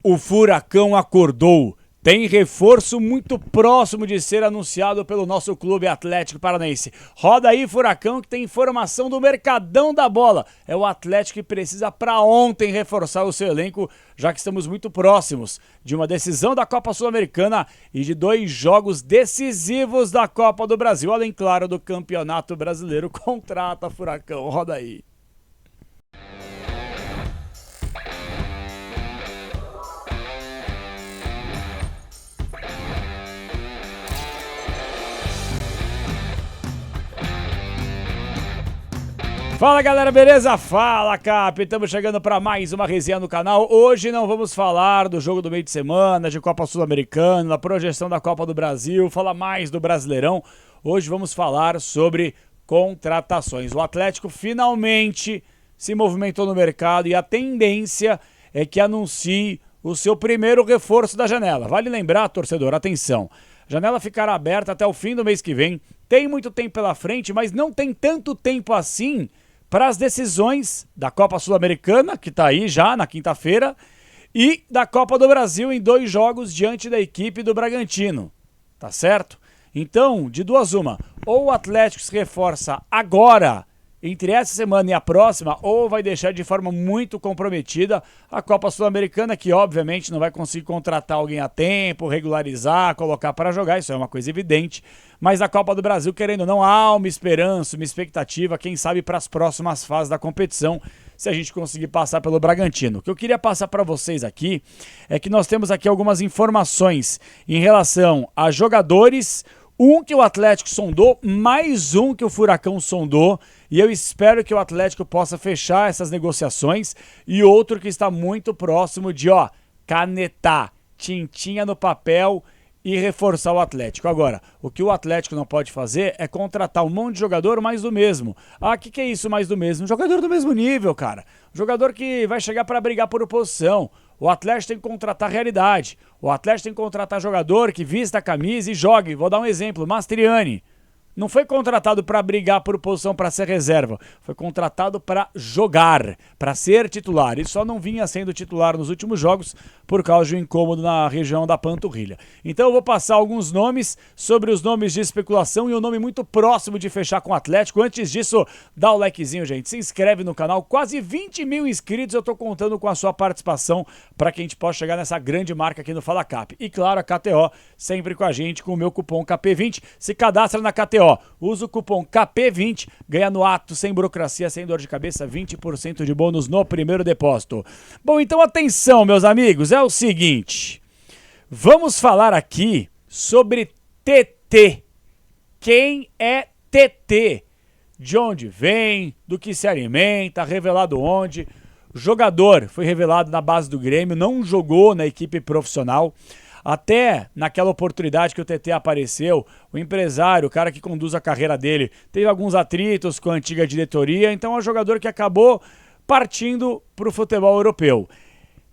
O Furacão acordou. Tem reforço muito próximo de ser anunciado pelo nosso Clube Atlético Paranaense. Roda aí, Furacão, que tem informação do Mercadão da Bola. É o Atlético que precisa para ontem reforçar o seu elenco, já que estamos muito próximos de uma decisão da Copa Sul-Americana e de 2 jogos decisivos da Copa do Brasil. Além, claro, do Campeonato Brasileiro. Contrata, Furacão. Roda aí. Fala galera, beleza? Fala Cap, estamos chegando para mais uma resenha no canal. Hoje não vamos falar do jogo do meio de semana, de Copa Sul-Americana, da projeção da Copa do Brasil, falar mais do Brasileirão. Hoje vamos falar sobre contratações. O Atlético finalmente se movimentou no mercado e a tendência é que anuncie o seu primeiro reforço da janela. Vale lembrar, torcedor, atenção, a janela ficará aberta até o fim do mês que vem. Tem muito tempo pela frente, mas não tem tanto tempo assim para as decisões da Copa Sul-Americana, que está aí já na quinta-feira, e da Copa do Brasil em 2 jogos diante da equipe do Bragantino, tá certo? Então, de duas uma, ou o Atlético se reforça agora, entre essa semana e a próxima, ou vai deixar de forma muito comprometida a Copa Sul-Americana, que obviamente não vai conseguir contratar alguém a tempo, regularizar, colocar para jogar, isso é uma coisa evidente, mas a Copa do Brasil, querendo ou não, há uma esperança, uma expectativa, quem sabe para as próximas fases da competição, se a gente conseguir passar pelo Bragantino. O que eu queria passar para vocês aqui é que nós temos aqui algumas informações em relação a jogadores, um que o Atlético sondou, mais um que o Furacão sondou, e eu espero que o Atlético possa fechar essas negociações, e outro que está muito próximo de, canetar, tintinha no papel e reforçar o Atlético. Agora, o que o Atlético não pode fazer é contratar um monte de jogador mais do mesmo. Ah, o que é isso mais do mesmo? Um jogador do mesmo nível, cara. Um jogador que vai chegar para brigar por oposição. O Atlético tem que contratar realidade. O Atlético tem que contratar jogador que vista a camisa e jogue. Vou dar um exemplo, Mastriani. Não foi contratado para brigar por posição para ser reserva, foi contratado para jogar, para ser titular. E só não vinha sendo titular nos últimos jogos por causa de um incômodo na região da panturrilha. Então eu vou passar alguns nomes sobre os nomes de especulação e um nome muito próximo de fechar com o Atlético. Antes disso, dá o likezinho, gente, se inscreve no canal. Quase 20 mil inscritos, eu tô contando com a sua participação para que a gente possa chegar nessa grande marca aqui no Fala Cap. E claro, a KTO sempre com a gente com o meu cupom KP20. Se cadastra na KTO. Usa o cupom KP20, ganha no ato, sem burocracia, sem dor de cabeça, 20% de bônus no primeiro depósito. Bom, então atenção, meus amigos, é o seguinte, vamos falar aqui sobre TT. Quem é TT? De onde vem, do que se alimenta, revelado onde. O jogador foi revelado na base do Grêmio, não jogou na equipe profissional. Até naquela oportunidade que o TT apareceu, o empresário, o cara que conduz a carreira dele, teve alguns atritos com a antiga diretoria, então é um jogador que acabou partindo para o futebol europeu.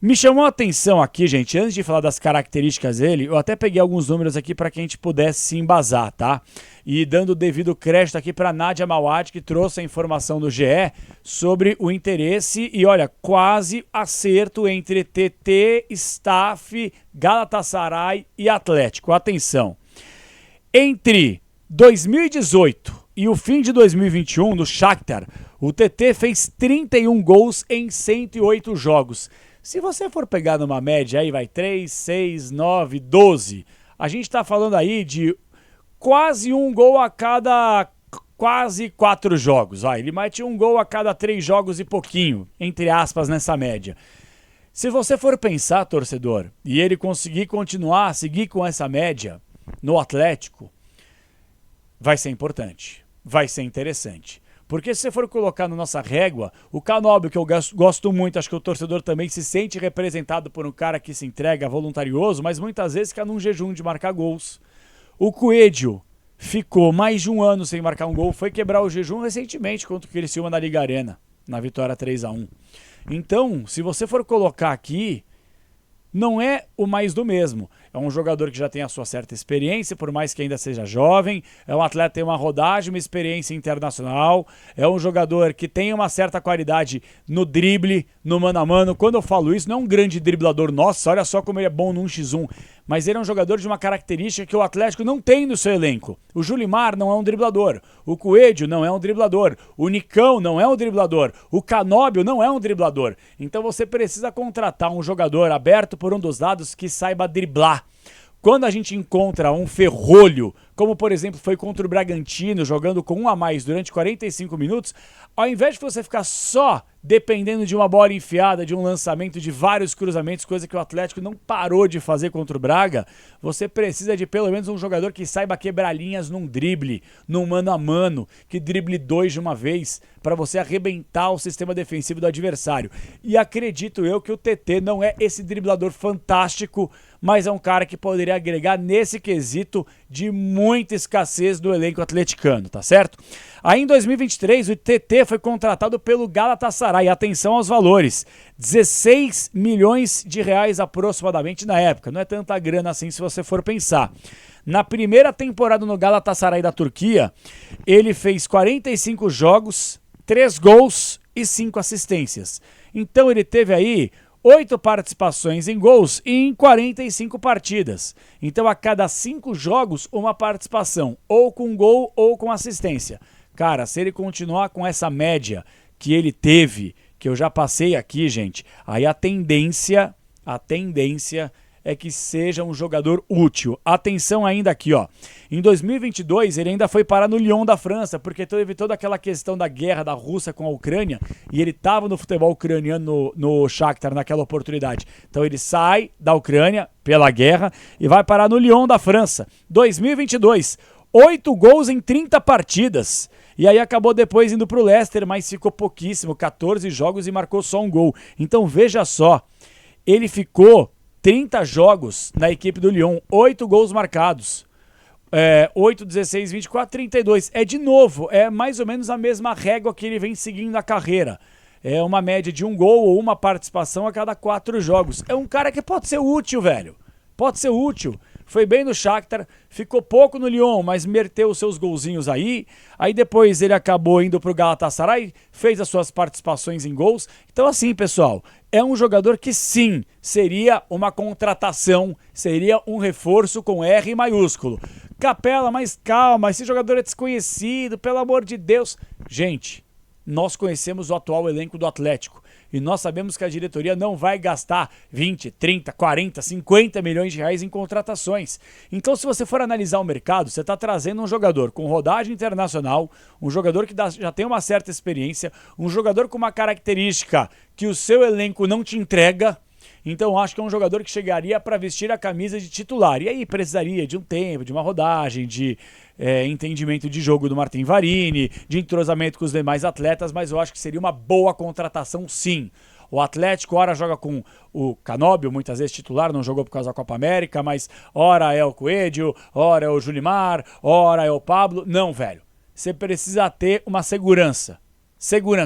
Me chamou a atenção aqui, gente, antes de falar das características dele, eu até peguei alguns números aqui para que a gente pudesse se embasar, tá? E dando o devido crédito aqui para Nádia Mawad, que trouxe a informação do GE sobre o interesse e, olha, quase acerto entre TT, Staff, Galatasaray e Atlético. Atenção, entre 2018 e o fim de 2021, no Shakhtar, o TT fez 31 gols em 108 jogos. Se você for pegar numa média aí, vai 3, 6, 9, 12, a gente tá falando aí de quase um gol a cada quase 4 jogos. Ele mete um gol a cada 3 jogos e pouquinho, entre aspas, nessa média. Se você for pensar, torcedor, e ele conseguir continuar, seguir com essa média no Atlético, vai ser importante, vai ser interessante. Porque se você for colocar na nossa régua, o Canóbio, que eu gosto muito, acho que o torcedor também se sente representado por um cara que se entrega voluntarioso, mas muitas vezes fica num jejum de marcar gols. O Coelho ficou mais de um ano sem marcar um gol, foi quebrar o jejum recentemente contra o Criciúma na Liga Arena, na vitória 3-1. Então, se você for colocar aqui, não é o mais do mesmo. É um jogador que já tem a sua certa experiência, por mais que ainda seja jovem. É um atleta que tem uma rodagem, uma experiência internacional. É um jogador que tem uma certa qualidade no drible, no mano a mano. Quando eu falo isso, não é um grande driblador. Nossa, olha só como ele é bom no 1x1. Mas ele é um jogador de uma característica que o Atlético não tem no seu elenco. O Julimar não é um driblador. O Coelho não é um driblador. O Nicão não é um driblador. O Canóbio não é um driblador. Então você precisa contratar um jogador aberto por um dos lados que saiba driblar. Quando a gente encontra um ferrolho, como por exemplo foi contra o Bragantino, jogando com um a mais durante 45 minutos, ao invés de você ficar só dependendo de uma bola enfiada, de um lançamento, de vários cruzamentos, coisa que o Atlético não parou de fazer contra o Braga, você precisa de pelo menos um jogador que saiba quebrar linhas num drible, num mano a mano, que drible 2 de uma vez, para você arrebentar o sistema defensivo do adversário. E acredito eu que o TT não é esse driblador fantástico, mas é um cara que poderia agregar nesse quesito de muita escassez do elenco atleticano, tá certo? Aí em 2023 o TT foi contratado pelo Galatasaray, atenção aos valores, 16 milhões de reais aproximadamente na época, não é tanta grana assim se você for pensar. Na primeira temporada no Galatasaray da Turquia, ele fez 45 jogos, 3 gols e 5 assistências. Então ele teve aí 8 participações em gols em 45 partidas. Então, a cada 5 jogos, uma participação, ou com gol ou com assistência. Cara, se ele continuar com essa média que ele teve, que eu já passei aqui, gente, aí a tendência é que seja um jogador útil. Atenção ainda aqui, ó. Em 2022, ele ainda foi parar no Lyon da França, porque teve toda aquela questão da guerra da Rússia com a Ucrânia, e ele estava no futebol ucraniano no Shakhtar naquela oportunidade. Então ele sai da Ucrânia pela guerra e vai parar no Lyon da França. 2022, 8 gols em 30 partidas. E aí acabou depois indo pro Leicester, mas ficou pouquíssimo, 14 jogos e marcou só um gol. Então veja só, ele ficou 30 jogos na equipe do Lyon, 8 gols marcados, 8, 16, 24, 32. É de novo, é mais ou menos a mesma régua que ele vem seguindo na carreira. É uma média de um gol ou uma participação a cada 4 jogos. É um cara que pode ser útil, velho. Pode ser útil. Foi bem no Shakhtar, ficou pouco no Lyon, mas meteu os seus golzinhos aí. Aí depois ele acabou indo pro Galatasaray, fez as suas participações em gols. Então assim, pessoal, é um jogador que sim, seria uma contratação, seria um reforço com R maiúsculo. Capela, mas calma, esse jogador é desconhecido, pelo amor de Deus. Gente, nós conhecemos o atual elenco do Atlético. E nós sabemos que a diretoria não vai gastar 20, 30, 40, 50 milhões de reais em contratações. Então, se você for analisar o mercado, você está trazendo um jogador com rodagem internacional, um jogador que já tem uma certa experiência, um jogador com uma característica que o seu elenco não te entrega. Então acho que é um jogador que chegaria para vestir a camisa de titular. E aí precisaria de um tempo, de uma rodagem, de entendimento de jogo do Martin Varini, de entrosamento com os demais atletas, mas eu acho que seria uma boa contratação sim. O Atlético ora joga com o Canóbio, muitas vezes titular, não jogou por causa da Copa América, mas ora é o Coelho, ora é o Julimar, ora é o Pablo. Não, velho. Você precisa ter uma segurança.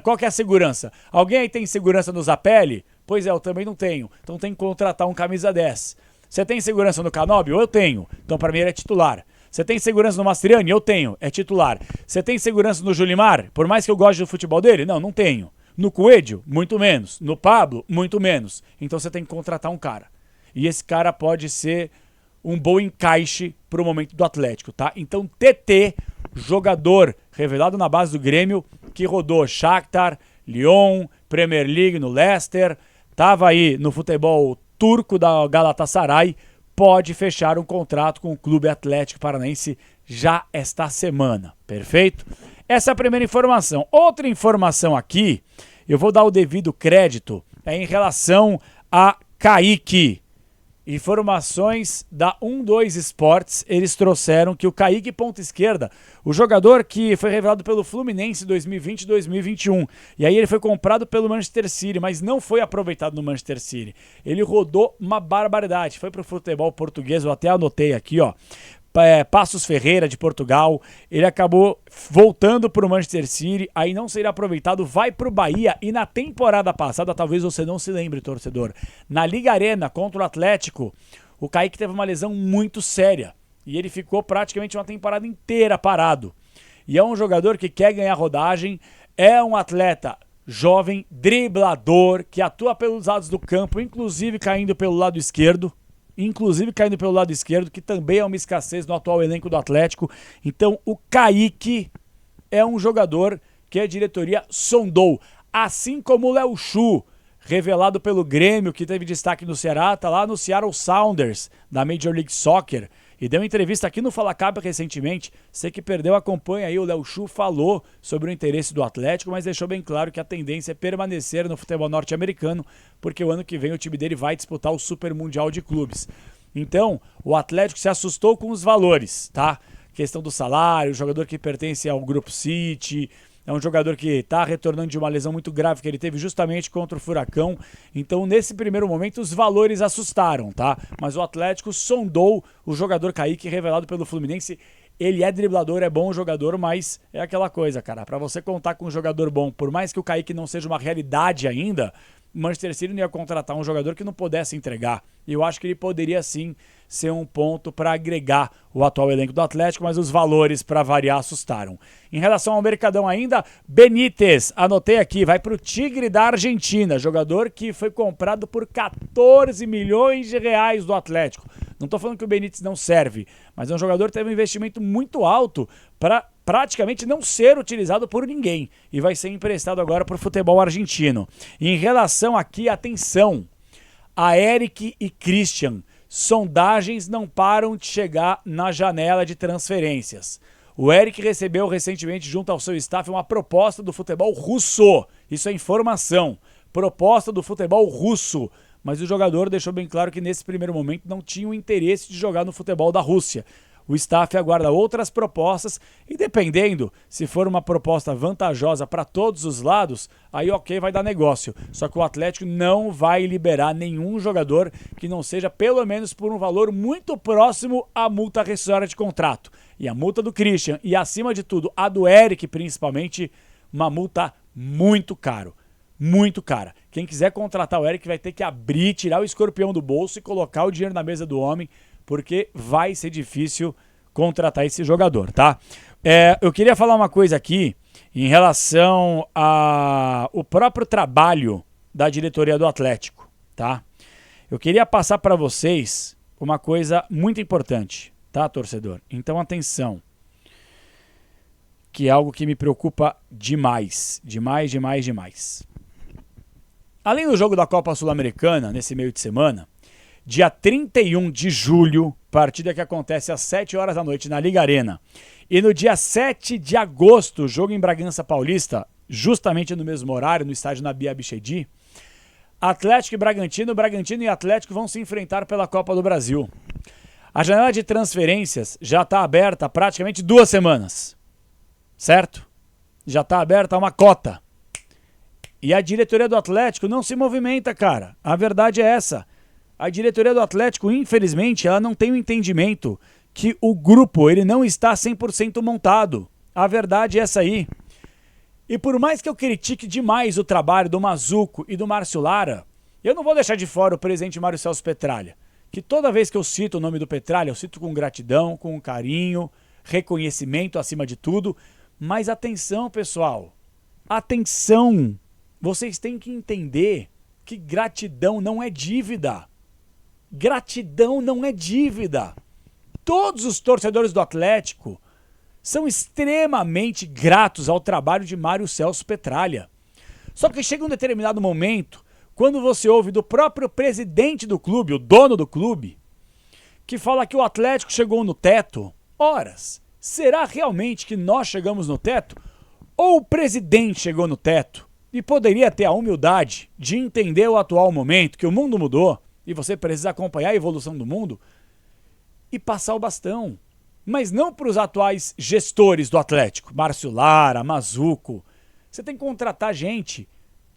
Qual que é a segurança? Alguém aí tem segurança no Zapelli? Pois é, eu também não tenho. Então tem que contratar um camisa 10. Você tem segurança no Canóbio? Eu tenho. Então para mim ele é titular. Você tem segurança no Mastriani? Eu tenho. É titular. Você tem segurança no Julimar? Por mais que eu goste do futebol dele? Não, não tenho. No Coelho? Muito menos. No Pablo? Muito menos. Então você tem que contratar um cara. E esse cara pode ser um bom encaixe para o momento do Atlético, tá? Então TT, jogador revelado na base do Grêmio, que rodou Shakhtar, Lyon, Premier League no Leicester, estava aí no futebol turco da Galatasaray, pode fechar um contrato com o Clube Atlético Paranaense já esta semana, perfeito? Essa é a primeira informação. Outra informação aqui, eu vou dar o devido crédito, é em relação a Kaique. Informações da 12 Esportes, eles trouxeram que o Kaique ponta esquerda, o jogador que foi revelado pelo Fluminense 2020 e 2021, e aí ele foi comprado pelo Manchester City, mas não foi aproveitado no Manchester City. Ele rodou uma barbaridade, foi pro futebol português, eu até anotei aqui, ó. Passos Ferreira de Portugal, ele acabou voltando para o Manchester City, aí não seria aproveitado, vai para o Bahia e na temporada passada, talvez você não se lembre, torcedor, na Liga Arena contra o Atlético, o Kaique teve uma lesão muito séria e ele ficou praticamente uma temporada inteira parado. E é um jogador que quer ganhar rodagem, é um atleta jovem, driblador, que atua pelos lados do campo, inclusive caindo pelo lado esquerdo, que também é uma escassez no atual elenco do Atlético. Então o Kaique é um jogador que a diretoria sondou, assim como o Léo Chu, revelado pelo Grêmio, que teve destaque no Ceará, tá lá no Seattle Sounders, da Major League Soccer, e deu uma entrevista aqui no Fala Capa recentemente. Você que perdeu, acompanha aí, o Léo Chu falou sobre o interesse do Atlético, mas deixou bem claro que a tendência é permanecer no futebol norte-americano, porque o ano que vem o time dele vai disputar o Super Mundial de Clubes. Então, o Atlético se assustou com os valores, tá? Questão do salário, jogador que pertence ao Grupo City, é um jogador que está retornando de uma lesão muito grave que ele teve justamente contra o Furacão. Então, nesse primeiro momento, os valores assustaram, tá? Mas o Atlético sondou o jogador Kaique, revelado pelo Fluminense. Ele é driblador, é bom jogador, mas é aquela coisa, cara. Para você contar com um jogador bom, por mais que o Kaique não seja uma realidade ainda, o Manchester City não ia contratar um jogador que não pudesse entregar. E eu acho que ele poderia sim ser um ponto para agregar o atual elenco do Atlético, mas os valores, para variar, assustaram. Em relação ao Mercadão ainda, Benítez, anotei aqui, vai para o Tigre da Argentina, jogador que foi comprado por 14 milhões de reais do Atlético. Não estou falando que o Benítez não serve, mas é um jogador que teve um investimento muito alto para praticamente não ser utilizado por ninguém e vai ser emprestado agora para o futebol argentino. E em relação aqui, atenção, a Eric e Christian, sondagens não param de chegar na janela de transferências. O Eric recebeu recentemente, junto ao seu staff, uma proposta do futebol russo. Isso é informação. Proposta do futebol russo. Mas o jogador deixou bem claro que nesse primeiro momento não tinha o interesse de jogar no futebol da Rússia. O staff aguarda outras propostas e, dependendo, se for uma proposta vantajosa para todos os lados, aí ok, vai dar negócio. Só que o Atlético não vai liberar nenhum jogador que não seja pelo menos por um valor muito próximo à multa rescisória de contrato. E a multa do Christian e, acima de tudo, a do Eric, principalmente, uma multa muito caro. Muito cara. Quem quiser contratar o Eric vai ter que abrir, tirar o escorpião do bolso e colocar o dinheiro na mesa do homem, porque vai ser difícil contratar esse jogador, tá? Eu queria falar uma coisa aqui em relação ao próprio trabalho da diretoria do Atlético, tá? Eu queria passar para vocês uma coisa muito importante, tá, torcedor? Então, atenção, que é algo que me preocupa demais, demais. Além do jogo da Copa Sul-Americana, nesse meio de semana, dia 31 de julho, partida que acontece às 7 horas da noite na Liga Arena. E no dia 7 de agosto, jogo em Bragança Paulista, justamente no mesmo horário, no estádio Nabi Abichedi, Atlético e Bragantino, Bragantino e Atlético vão se enfrentar pela Copa do Brasil. A janela de transferências já está aberta há praticamente 2 semanas, certo? Já está aberta uma cota. E a diretoria do Atlético não se movimenta, cara. A verdade é essa. A diretoria do Atlético, infelizmente, ela não tem o entendimento que o grupo ele não está 100% montado. A verdade é essa aí. E por mais que eu critique demais o trabalho do Mazuco e do Márcio Lara, eu não vou deixar de fora o presidente Mário Celso Petralha, que toda vez que eu cito o nome do Petralha, eu cito com gratidão, com carinho, reconhecimento acima de tudo. Mas atenção, pessoal. Atenção. Vocês têm que entender que gratidão não é dívida. Gratidão não é dívida. Todos os torcedores do Atlético são extremamente gratos ao trabalho de Mário Celso Petralha. Só que chega um determinado momento, quando você ouve do próprio presidente do clube, o dono do clube, que fala que o Atlético chegou no teto. Horas, será realmente que nós chegamos no teto? Ou o presidente chegou no teto? E poderia ter a humildade de entender o atual momento, que o mundo mudou, e você precisa acompanhar a evolução do mundo, e passar o bastão. Mas não para os atuais gestores do Atlético, Márcio Lara, Mazuco. Você tem que contratar gente,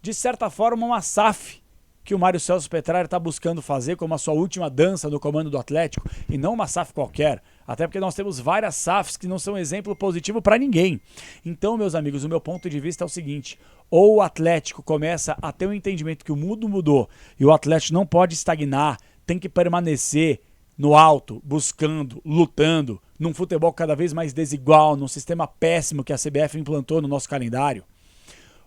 de certa forma uma SAF, que o Mário Celso Petralha está buscando fazer como a sua última dança no comando do Atlético, e não uma SAF qualquer, até porque nós temos várias SAFs que não são exemplo positivo para ninguém. Então, meus amigos, o meu ponto de vista é o seguinte: ou o Atlético começa a ter um entendimento que o mundo mudou e o Atlético não pode estagnar, tem que permanecer no alto, buscando, lutando, num futebol cada vez mais desigual, num sistema péssimo que a CBF implantou no nosso calendário.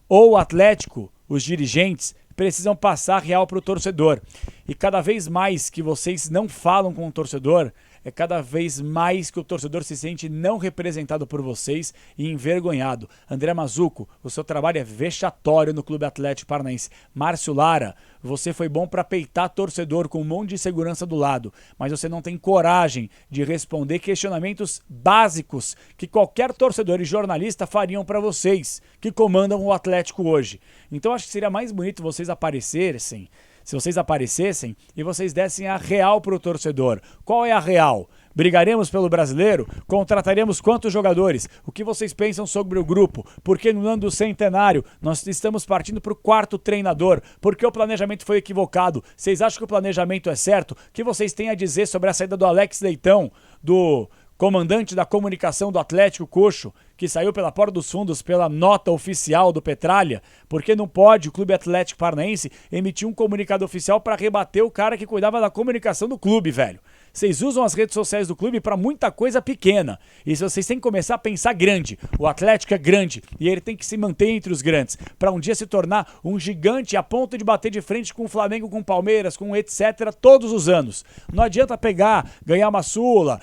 Ou o Atlético, os dirigentes, precisam passar real para o torcedor. E cada vez mais que vocês não falam com o torcedor, é cada vez mais que o torcedor se sente não representado por vocês e envergonhado. André Mazzuco, o seu trabalho é vexatório no Clube Atlético Paranaense. Márcio Lara, você foi bom para peitar torcedor com um monte de segurança do lado, mas você não tem coragem de responder questionamentos básicos que qualquer torcedor e jornalista fariam para vocês, que comandam o Atlético hoje. Então acho que seria mais bonito vocês aparecessem, se vocês aparecessem e vocês dessem a real para o torcedor. Qual é a real? Brigaremos pelo brasileiro? Contrataremos quantos jogadores? O que vocês pensam sobre o grupo? Por que no ano do centenário nós estamos partindo para o 4º treinador? Por que o planejamento foi equivocado? Vocês acham que o planejamento é certo? O que vocês têm a dizer sobre a saída do Alex Leitão, do comandante da comunicação do Atlético, Coxo, que saiu pela porta dos fundos pela nota oficial do Petralha? Porque não pode o Clube Atlético Paranaense emitir um comunicado oficial para rebater o cara que cuidava da comunicação do clube, velho. Vocês usam as redes sociais do clube para muita coisa pequena. E vocês têm que começar a pensar grande. O Atlético é grande e ele tem que se manter entre os grandes, para um dia se tornar um gigante a ponto de bater de frente com o Flamengo, com o Palmeiras, com etc. todos os anos. Não adianta pegar, ganhar uma Sula,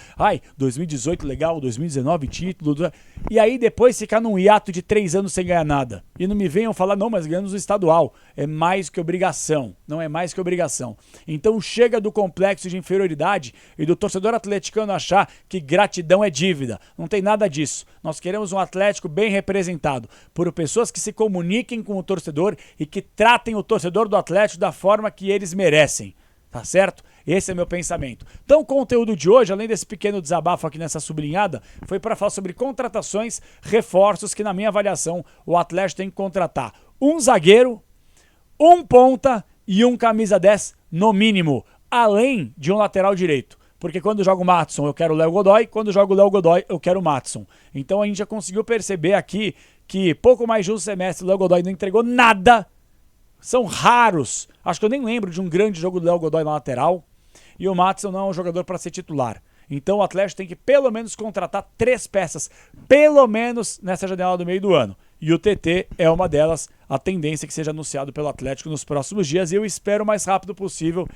2018 legal, 2019 título, e aí depois ficar num hiato de 3 anos sem ganhar nada. E não me venham falar, não, mas ganhamos o estadual. É mais que obrigação, não é mais que obrigação. Então chega do complexo de inferioridade e do torcedor atleticano achar que gratidão é dívida. Não tem nada disso. Nós queremos um Atlético bem representado por pessoas que se comuniquem com o torcedor e que tratem o torcedor do Atlético da forma que eles merecem. Tá certo? Esse é meu pensamento. Então o conteúdo de hoje, além desse pequeno desabafo aqui nessa sublinhada, foi para falar sobre contratações, reforços que na minha avaliação o Atlético tem que contratar. Um zagueiro, um ponta e um camisa 10 no mínimo, além de um lateral direito. Porque quando jogo o Maatson eu quero o Léo Godoy, quando jogo o Léo Godoy eu quero o Maatson. Então a gente já conseguiu perceber aqui que pouco mais de um semestre o Léo Godoy não entregou nada. São raros. Acho que eu nem lembro de um grande jogo do Léo Godoy na lateral. E o Maatson não é um jogador para ser titular. Então o Atlético tem que pelo menos contratar 3 peças, pelo menos nessa janela do meio do ano. E o TT é uma delas, a tendência é que seja anunciado pelo Atlético nos próximos dias. E eu espero o mais rápido possível.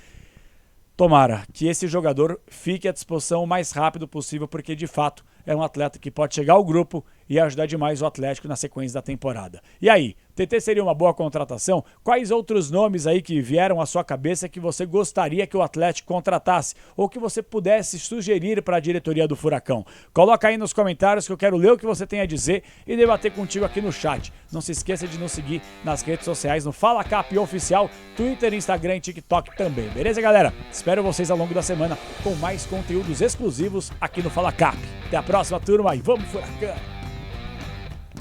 Tomara que esse jogador fique à disposição o mais rápido possível, porque de fato é um atleta que pode chegar ao grupo e ajudar demais o Atlético na sequência da temporada. E aí, TT seria uma boa contratação? Quais outros nomes aí que vieram à sua cabeça que você gostaria que o Atlético contratasse? Ou que você pudesse sugerir para a diretoria do Furacão? Coloca aí nos comentários que eu quero ler o que você tem a dizer e debater contigo aqui no chat. Não se esqueça de nos seguir nas redes sociais, no Fala Cap Oficial, Twitter, Instagram e TikTok também. Beleza, galera? Espero vocês ao longo da semana com mais conteúdos exclusivos aqui no Fala Cap. Até a próxima, turma, e vamos Furacão!